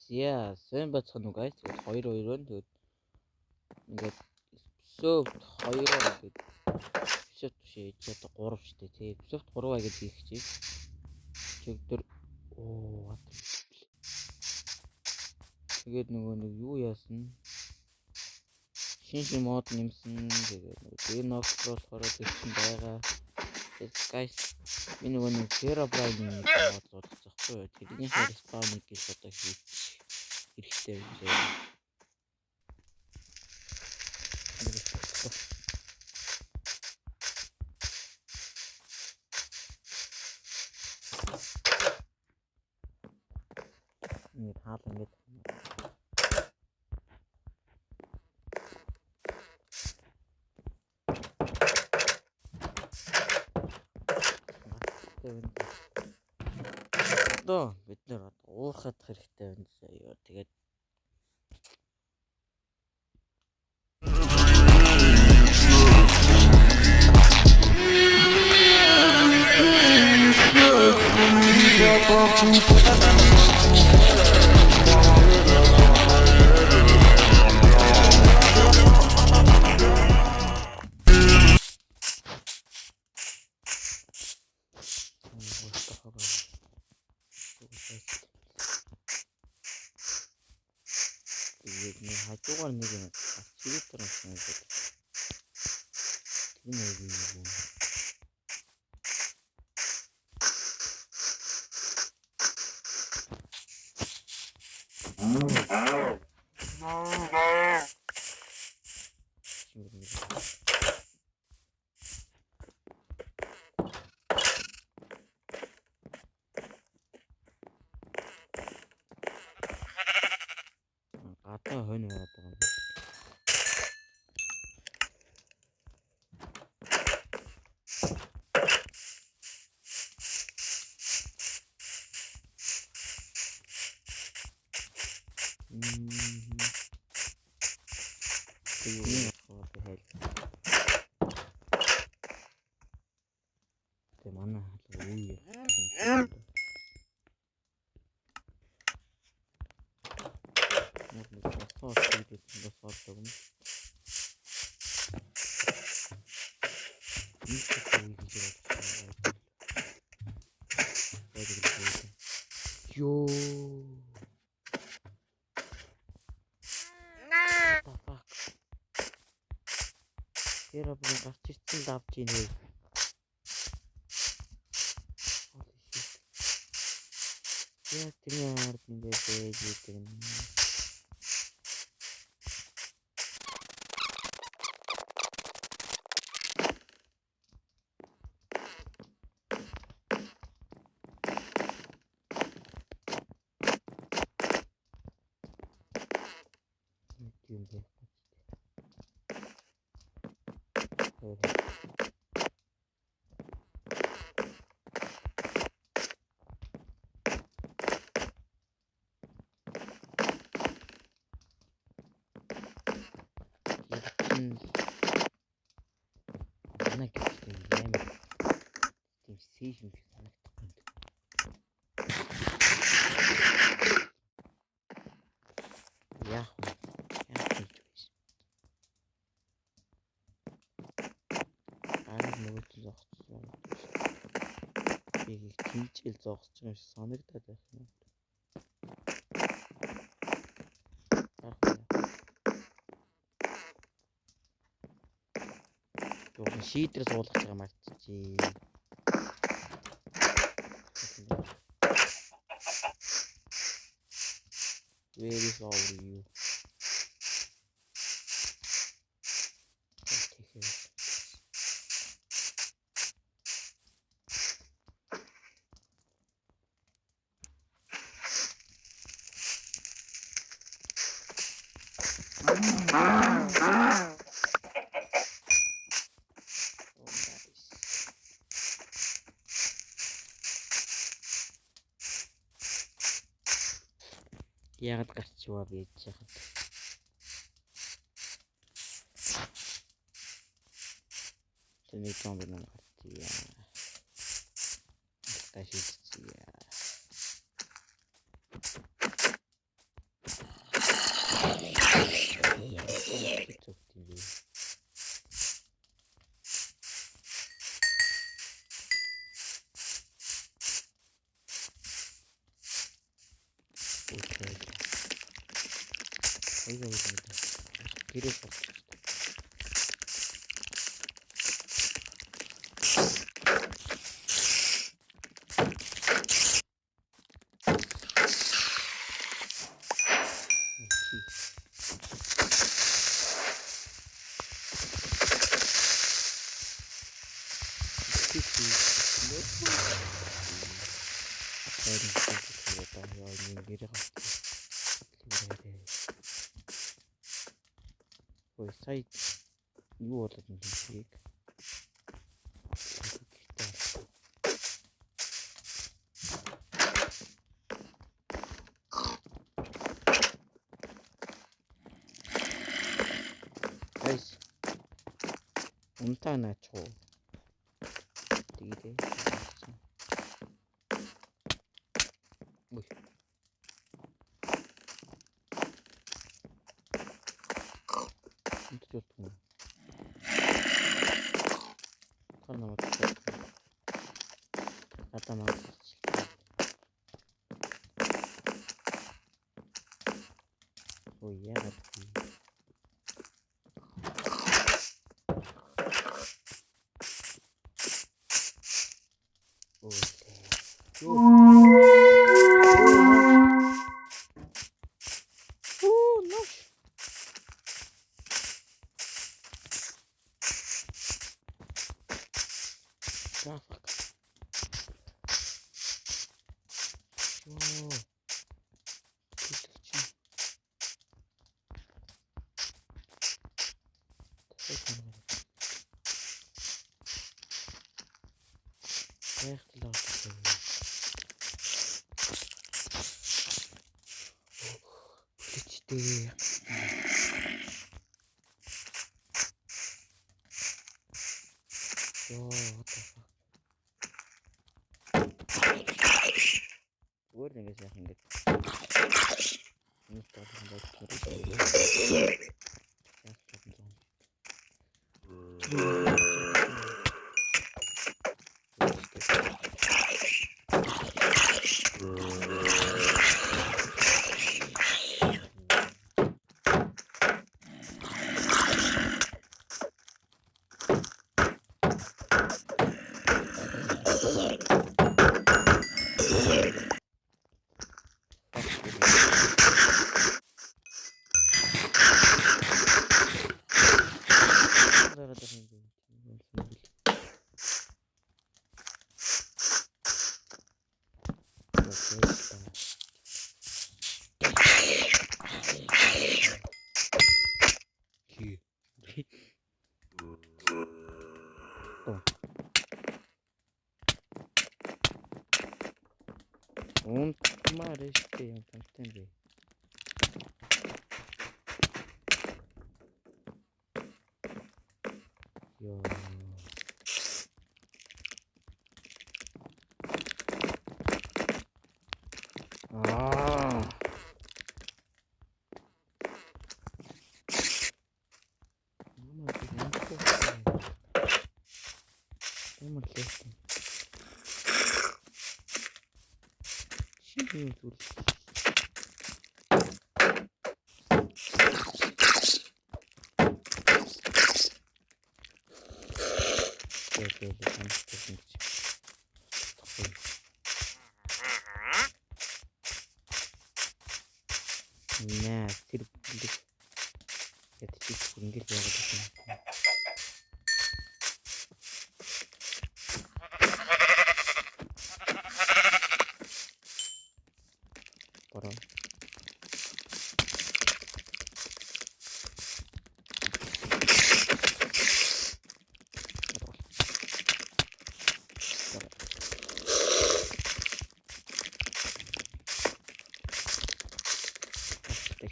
Яа, сайн бацхан уу guys. Тэгээд 2-2 байна. Тэгээд ингээд episode 2-оор ингээд episode бишээ. Чи одоо 3 шүү дээ тий. Episode 3 гэж хийх чи. Чигдэр оо тэгээд нөгөө нэг юу яасан? Шинэ мод нэмсэн. Тэгээд нөгөө Nox болохоор тэгсэн байгаа. Тэгээд guys би нөгөө нэг Herobrine мод зодчих захгүй. Тэрний respawn-ыг гэж одоо хийх хэрэгтэй байлээ. Ингээд хаал ингээд одоо бид нэр уурхах хэрэгтэй байна заяа. Тэгээд хажуугаар нэг юм чилитер юм шиг. Тийм үү. Гадаа хонь яваад байгаа юм. Тэ манай хал үе. Yo. Herobrine гарч ирсэн л авч ийн ээ. Яа тэрний ард ингээд байж идэг юм. Тийм бэ. Манай гэртээ амар тийм сейф юм шиг санагдахгүй. Яах вэ? Нөгөө зогсчихсон. Би их тийчэл зогсож байгаа юм шиг санагдаад байх юм. Юу шийдэр суулгаж байгаа мартчихжээ. Very sorry. Яагаад гарчваа би яахад. Тэний зомби нам гарчия. Ташиж чия. 오케이. 어이가 없습니다. 길을 봤습니다. Сайт юу болоод юм бэ? Guys, унтана чуу. Тэгээд ой. Унтж болтгоо. Кар намайг атамаа. Ой, яагаад Word yang guys ya hingga ini tomar este entende. Yo Nah, tidak boleh. Ya, tidak pinggir ya, Para.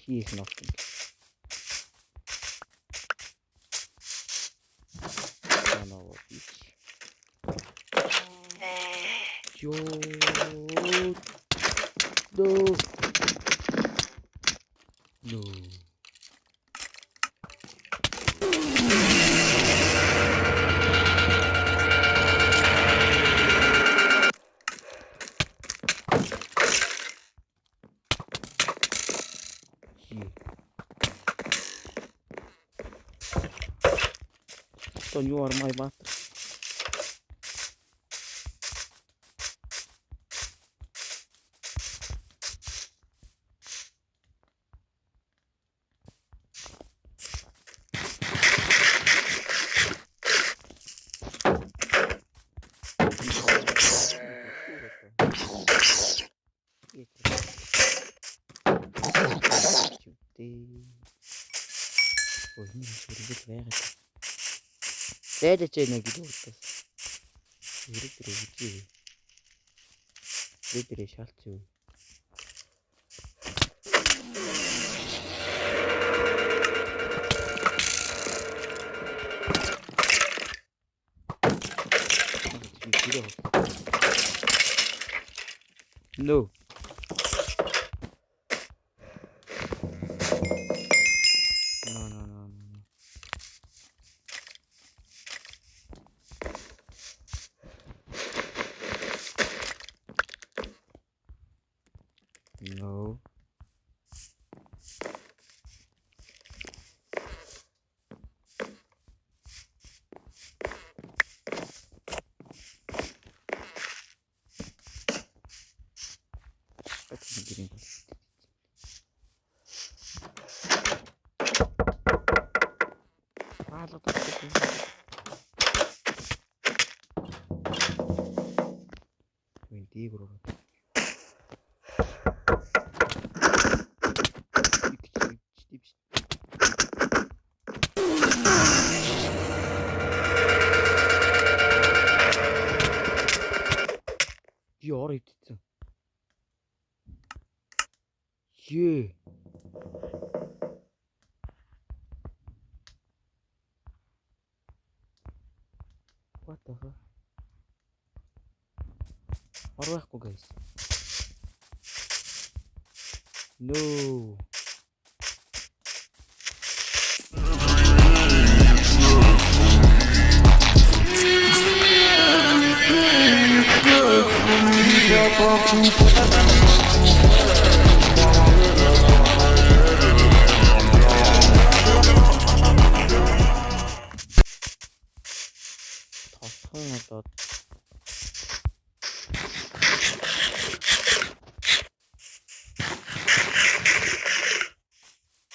He is nothing. Yo, no, no. 뒤에. Don't you are my master. Sadece gidiyoruz. Yürü şartıyor. No. No. Bakın gireyim. Hindi bro. Yarı tuttu. Yeah. What the fuck? Arwahku guys. No. Tasarladı.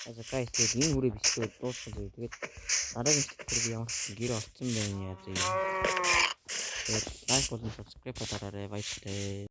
Also guys, dediğim buraya bir şey dostum dedi. Ara bir yanlış geri attım ben ya. Evet, like olsun, subscribe atarare, bye.